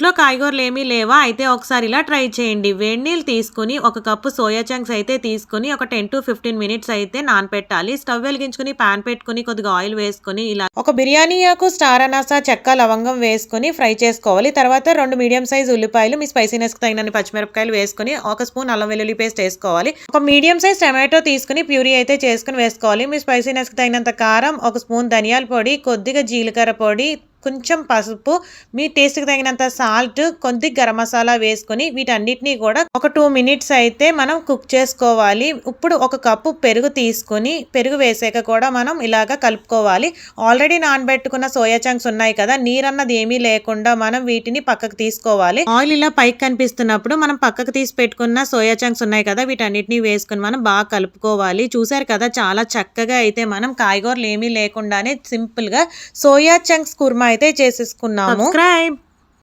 ఇంట్లో కాయగూరలు ఏమీ లేవా? అయితే ఒకసారి ఇలా ట్రై చేయండి. వేడి నీళ్ళు తీసుకొని ఒక కప్పు సోయా చంక్స్ అయితే తీసుకొని ఒక 10-15 మినిట్స్ అయితే నానపెట్టాలి. స్టవ్ వెలిగించుకొని పాన్ పెట్టుకొని కొద్దిగా ఆయిల్ వేసుకొని ఇలా ఒక బిర్యానీ ఆకు, స్టార్ అనాస, చెక్క, లవంగం వేసుకొని ఫ్రై చేసుకోవాలి. తర్వాత 2 మీడియం సైజ్ ఉల్లిపాయలు, మీ స్పైసీనెస్‌కి తగినన్ని పచ్చిమిరపకాయలు వేసుకొని ఒక స్పూన్ అల్లం వెల్లుల్లి పేస్ట్ వేసుకోవాలి. ఒక మీడియం సైజ్ టమాటో తీసుకొని ప్యూరీ అయితే చేసుకొని వేసుకోవాలి. మీ స్పైసీనెస్‌కి తగినంత కారం, ఒక స్పూన్ ధనియాల పొడి, కొద్దిగా జీలకర్ర పొడి, కొంచెం పసుపు, మీ టేస్ట్‌కి తగినంత సాల్ట్, కొద్దిగా గరం మసాలా వేసుకొని వీటన్నిటిని కూడా ఒక 2 మినిట్స్ అయితే మనం కుక్ చేసుకోవాలి. ఇప్పుడు ఒక కప్పు పెరుగు తీసుకొని పెరుగు వేసాక కూడా మనం ఇలాగా కలుపుకోవాలి. ఆల్రెడీ నానబెట్టుకున్న సోయా చంక్స్ ఉన్నాయి కదా, నీరన్నది ఏమీ లేకుండా మనం వీటిని పక్కకు తీసుకోవాలి. ఆయిల్ ఇలా పైకి కనిపిస్తున్నప్పుడు మనం పక్కకు తీసి పెట్టుకున్న సోయా చంక్స్ ఉన్నాయి కదా, వీటన్నిటిని వేసుకొని మనం బాగా కలుపుకోవాలి. చూసారు కదా, చాలా చక్కగా అయితే మనం కాయగూరలు ఏమీ లేకుండానే సింపుల్ గా సోయా చంక్స్ కుర్మా అయితే చేసేసుకున్నాము. సబ్స్క్రైబ్.